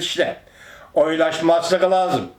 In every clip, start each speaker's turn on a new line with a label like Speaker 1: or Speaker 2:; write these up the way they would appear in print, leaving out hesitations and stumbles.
Speaker 1: işte oylaşması lazım.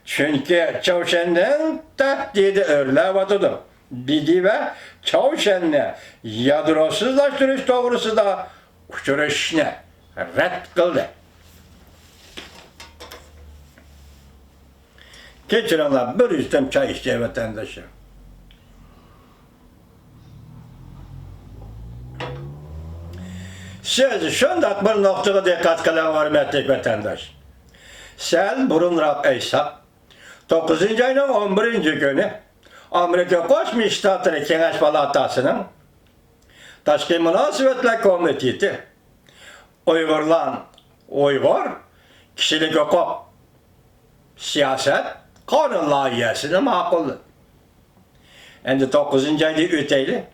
Speaker 1: Çünkü Çavuşen'den tahdidi örlevatıdır. Dedi ve Çavuşen'le yadrosuzlaştırış doğrusu da uçuruşunu red kıldı. Geçirenler bir üstten çay içeceği vatandaşı. Siz şundak bir noktaya dikkat kılan var metrik vatandaş. Sen burunrak hesap 9. ayının 11. günü Amerika Koçmuş Ştatları Kengeş Palatası'nın Taşkı Münasebetler Komiteti Uygur Kişilik Hukuk Siyaset Kanun layihəsini maqulladı. Endi 9. ayda öteyli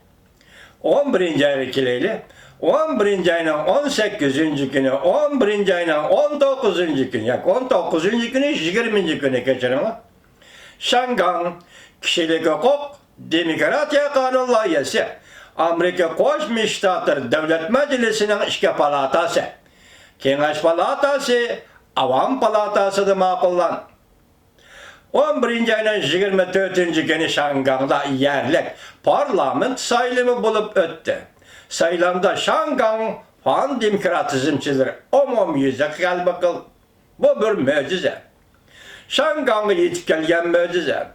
Speaker 1: 11. ay vekiliyle 11. ayının 18. günü, 11. ayının 19. günü, yani 19. günü, 20. günü geçirenler. Şangan Kişilik Hukuk Demokratiya Kanun layihəsi Amerika Koçmuş Ştatları Devlet Meclisi'nin işke palatası, Kengeş Palatası, Avam Palatası da makullan. 11. ayının 24. günü Şangan'da yerlik parlament sayılımı bulup öttü. Sayılamda Şangan fan demokratizmçileri yüzde kalbi kıl. Bu bir mucize. Şangan'a yetip gelgen mucize.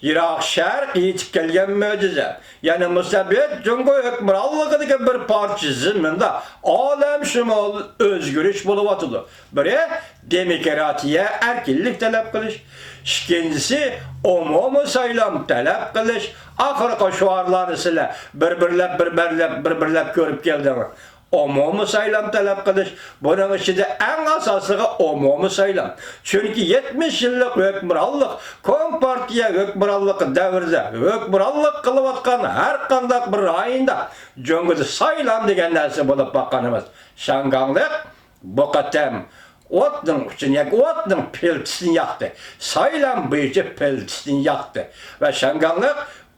Speaker 1: Irak Şərq yetip gelgen mucize. Yani Müsebet Cungo hükmürallıqıdaki bir partizminde alem şumal özgürüş bulup atıldı. Biri demokratiye erkillik talep kılış. İkincisi umumu saylam talep kılış. Ahırkı şuarları sile birbirlep görüp geldiğini. Umumu saylam talep kılış. Bunun içinde en asaslığı umumu saylam. Çünkü 70 yıllık hükmürallık, Kompartiya hükmürallık devirde hükmürallık kılıvatkan her kandak bir ayında cöngüdü saylam degen nersi bulup bakkanımız. Şanganlık bu katem otның üçün, yani otның peltisini yaktı. Saylam büyücü peltisini yaktı. Ve Şanganlık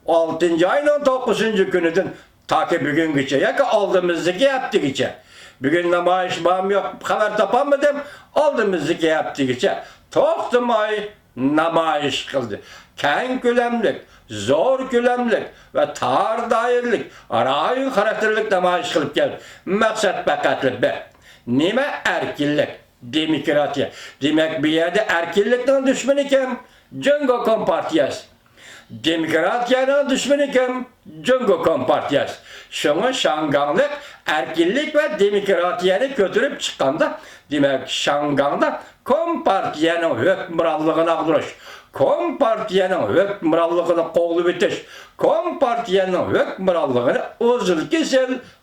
Speaker 1: 6. ayının 9. günüdün ta ki bugün geçe, ya ki aldığımızdaki yaptı geçe. Bugün namayiş bağım yok, haber tapamadım, aldığımızdaki yaptı geçe. 9 ay namayiş kıldı. Kən gülemlik, zor gülemlik ve tar dairlik, arayın karakterlik namayiş kılıp geldi. Maksat bakatlı be. Nime erkillik? Demokratiya. Demek bir yerde erkillikten düşmanı kim? Cungo Kompartiyası. Demokratiyanın düşmanı kim? Cungo Kompartiyası. Şuna Şanganlık erkillik ve demokratiyanı götürüp çıkanda demek Şangan'da Kompartiyanın hükmürallığına duruş. Kompartiyanın hükmürallığını qoğlu bitiş. Kompartiyanın hükmürallığını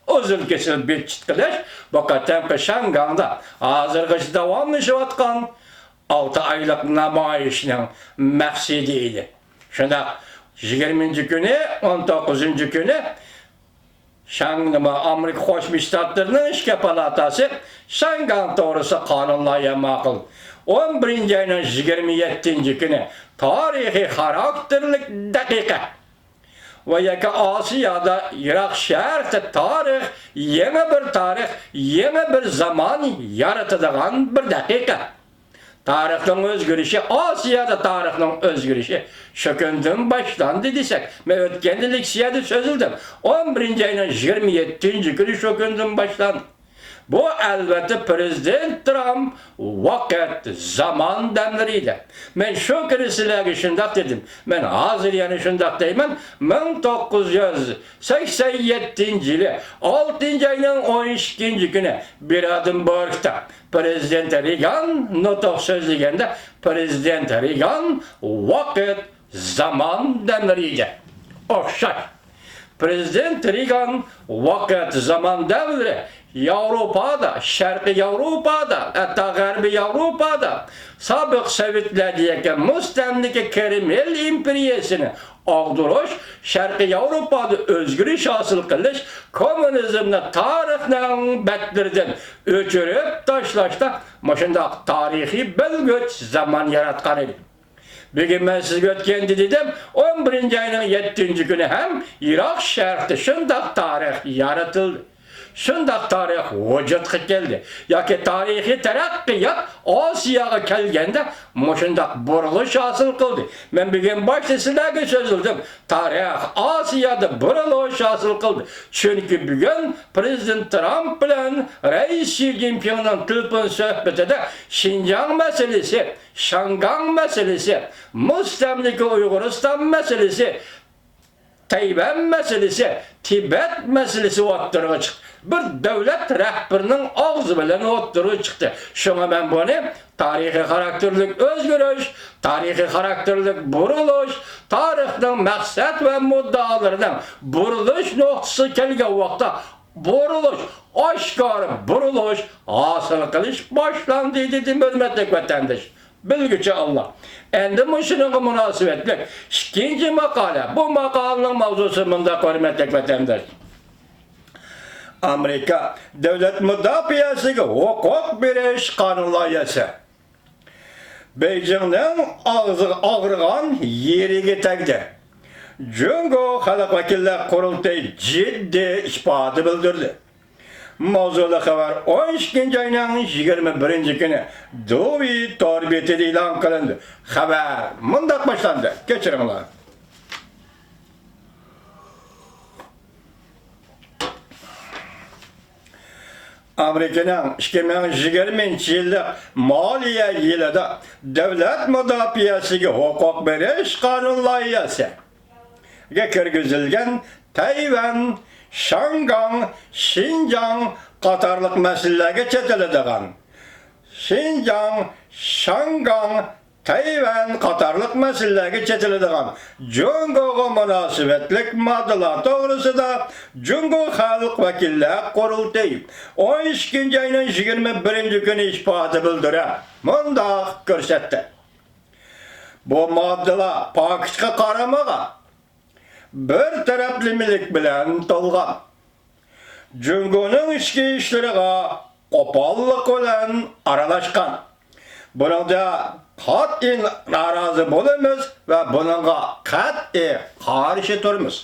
Speaker 1: uzun kesil bir çıtkılaş. Bakıtem ki Şangan'da hazırgıcı davamlışı vatkan 6 aylık namayişinin məqsidiydi. Şuna 20. günü, 19. günü Amerika Koçmuş Ştatları'nın işke palatası Şangan doğrusu kanunlaya makul. 11. ayının 27. günü tarihi karakterlik dakika. Ve yaki Asya'da Irak Şərq'te tarih, yeni bir zaman yaratıdığın bir dakika. Tarihten özgürüşü, Asya'da tarihten özgürüşü şökündüm başlandı desek. Ben ötkenlilik siyade sözüldüm. 11. ayının 27. günü şökündüm başlandı. Bu elbette Prezident Trump vakit, zaman demleriydi. Ben şu kırısılarına şundak dedim. Ben hazır yani şundak deyim. 1987 yılı 6. ayının 12. günü bir adım bağırıkta Prezident Reagan notok sözlüğünde Prezident Reagan vakit, zaman demleriydi. Okşay. Prezident Reagan vakit, zaman devri Avrupa'da, Şərqi Avrupa'da, hatta Gərbi Avrupa'da sabık Sovetler'deki müstemlike Kreml imperiyesini ağdırış, Şərqi Avrupa'da özgürlük hasıl kılış, komünizmle tarihden betlerden öçürüp taşlaşta, maşında tarihi belgöç zaman yaratkan idi. Bugün ben siz götkendi dedim, 11. ayının 7. günü hem Irak Şərq'de şundak tarih yaratıldı. Şundaq tarix vücudga keldi. Yoki tarixiy taraqqiyot Osiyoga kelganda mushundaq burilish hosil qildi. Men bugun boshda sizlarga so'zladim. Tarix Osiyoda burilish hosil qildi. Chunki bugun Prezident Trump bilan Rais Xi Jinpingning telefon suhbatida Xinjiang masalasi, Shangang masalasi, mustamlika Uyg'uriston masalasi, Tayvan meselesi, Tibet meselesi o'ttirib chiqdi. Bir davlat rahbarining og'zi bilan o'ttirib chiqdi. Shunga men buni tarixiy xarakterlik o'zgarish, tarixiy xarakterlik burilish, tarixning maqsad va muddalaridan burilish nuqtasi kelgan vaqtda burilish, oshkor burilish hosil qilish boshlandi dedi hurmatli vatandosh. Bilgiçi Allah. Endi muşunun münasebetlik. İkinci makale. Bu makalenin mavzusu bunda hürmetli vatandaş. Amerika devlet müdafiasiga hukuk berish qonun loyihasi. Beijingning og'rigan yeriga tegdi. Jungo xalq vakillar qurultayi jiddiy ifoda bildirdi. Mavzuli xabar 12 ayning 21 kuni Dovi torbetida e'lon qilindi. Xabar mundaq boshlandi. Kechiringlar. Amerikaning 2020-yillik moliya yilida davlat mudofaasiga huquq berish qonun loyihasiga kirgizilgan Tayvan, Shangang, Xinjiang qatorliq masalalarga chetiladigan. Xinjiang, Shangang, Tayvan qatorliq masalalarga chetiladigan. Jungoga munosabatlik moddalar to'g'risida Jungo xalq vakillar qurultayi 12 ayning 21 kuni ifoda bildirib, mundaq ko'rsatdi. Bu moddalar paketga qaramagan. Bir taraflimilik bilan to'lgan. Jungoning ichki ishlariga qo'pollik bilan aralashgan. Buningda qat'iy norozi bo'lamiz va buningga qat'iy qarshi turamiz.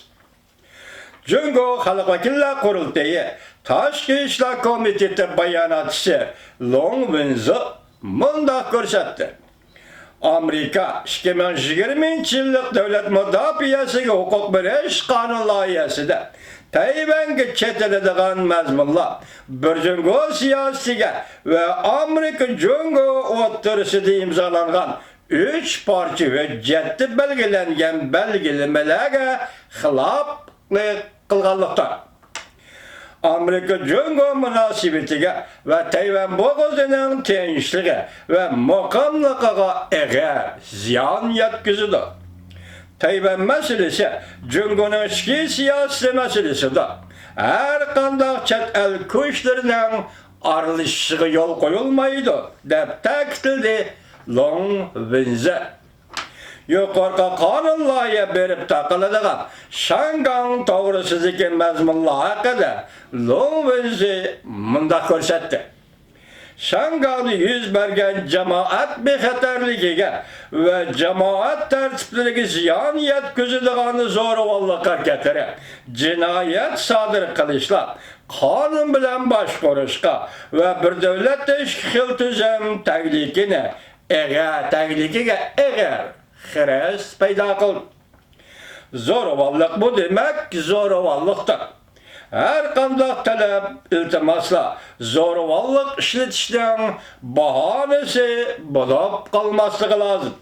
Speaker 1: Jungo xalq vakillar qurultayi Tashqi ishlar komiteti bayonotchisi Long Wenzi mundaq ko'rsatdi. Amerika 2020-yillik davlat mudofaasiga huquq berish qonun loyihasida Tayvanga chetiladigan mazmunlar bir jungo siyosatiga va Amerika jungo o'rtasida imzolangan 3 parcha hujjatda belgilangan belgilamalariga xiloflik qilganlikda Amerika jungo munosabatiga va Tayvan bo'g'ozining tinchligi va muqimligiga eg'ir ziyon yetkazadi. Tayvan masalasi jungoning ichki siyosiy masalasidir. Har qanday chet el kuchlarining aralashishiga yo'l qo'yilmaydi deb ta'kidladi Long Wenzi. Yuqorqi qonun loyiha berib taqiladigan Shangang to'g'risidagi mazmunlar haqida Long Wenzi mundaq ko'rsatdi. Shangangda yuz bergan jamoat bexatarligiga va jamoat tartiblariga ziyon yetkazadigan zo'ravonlik harakatlari, jinoyat sodir qilishlar, qonun bilan boshqarishga va bir davlatda ikki xil tuzum tagligiga eg'ir xiris paydo qildi. Zo'ravonlik bu demak zo'ravonlikdir. Her qanday talab, iltimoslar zo'ravonlik ishlatishdan bahonasi bo'lib qolmasligi lozim.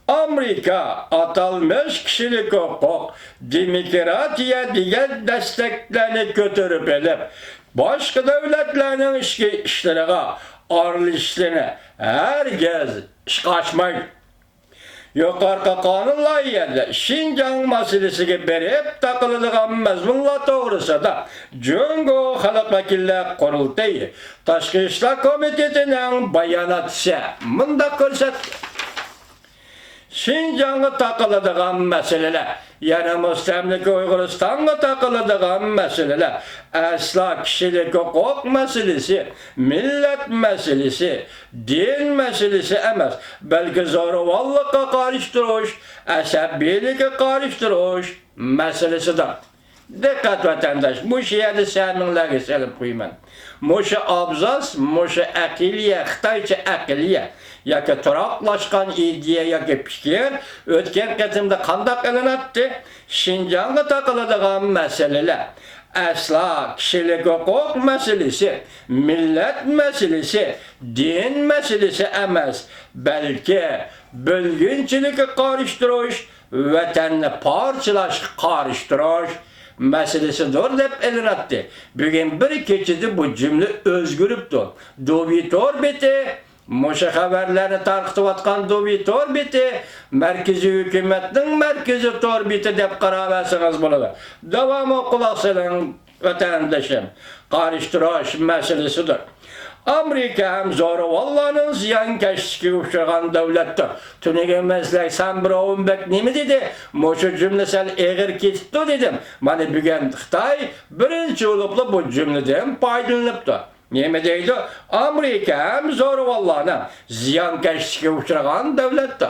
Speaker 1: Amerika atalmış kishilik huquq, demokratiya degan dastaklarni ko'tarib olib, boshqa davlatlarning ichki ishlariga aralashishini hargiz ishga oshmaydi. Yuqorqi qonun loyihasida Xinjiang masalasiga berib taqiladigan mazmunlar to'g'risida Jungo xalq vakillar qurultayi Tashqi ishlar komitetining bayonotchisi mundaq ko'rsatdi. Xinjiangga taqiladigan masalalar, yana mustamlika Uyg'uristonga taqiladigan masalalar asla kishilik huquq masalasi, millat masalasi, din masalasi emas, balki zo'ravonlikqa qarshi turish, asabiylikka qarshi turish masalasidir. Dikkat vatandaş, muşu yedi seninle selip kuyman. Muşu abzas, muşu akiliye, Xitaycha akiliye. Yoki turaqlashgan ideya yoki fikir o'tgan qatimda qanday qilinadi? Shinjonga taqiladigan masalalar. Asla kishilik huquq masalasi, millat masalasi, din masalasi emas, balki bölgünçilikni qarıştırış, vatanni parchalash, qarıştırış meselesidir deb ilinadi. Bugun bir kechada bu jumla o'zgaribdi. Dovitor beti Moşa haberlerini tarqıtıvatkan Dovitor biti, merkezi hükümetin merkezi torbiti dep qarabasınız bunu. Devamı kulak selin vatandaşım. Qarıştırış meselesidir. Amerika hem zo'ravonlarning ziyonkashlikka uchragan davlatdir. Tuniga meslek san birovim bek nima dedi? Mo'sha jumla sal eg'ir ketibdi dedim. Mana bugun Xitoy birinchi bo'lib bu jumladan foydalanibdi. Nima deydi? Amerika hem zo'ravonlarning ziyonkashlikka uchragan davlatdir.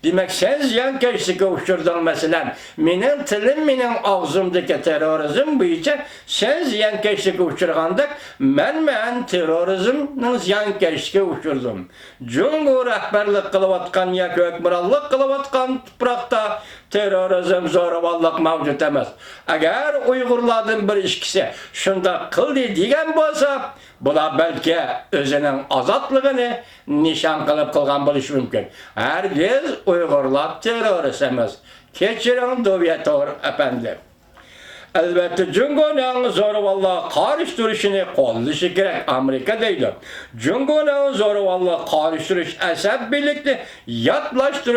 Speaker 1: Demek sen ziyonkashlikka uchrading masalan, mening tilim, mening og'zimdagi terrorizm bo'yicha sen ziyonkashlikka uchraganda men terrorizmning ziyonkashlikka uchradim. Jungo rahbarlik qilayotgan yoki hukmronlik qilayotgan tuproqda terrorizm, zo'ravonlik mavjud emas. Agar Uyg'urlardan bir ikkisi shunda qildi degan bo'lsa, bular balki o'zining ozodligini nishon qilib qilgan bo'lishi mumkin. Hargiz Uyg'urlar terrorist emas. Kechiring Dovitor efendi. Elbette Jungo'nun zo'ravonlar qarıştırışını qo'llashi kerak. Amerika deydi. Jungo'nun zo'ravonlar qarıştırış asab birlikte yatlaştırış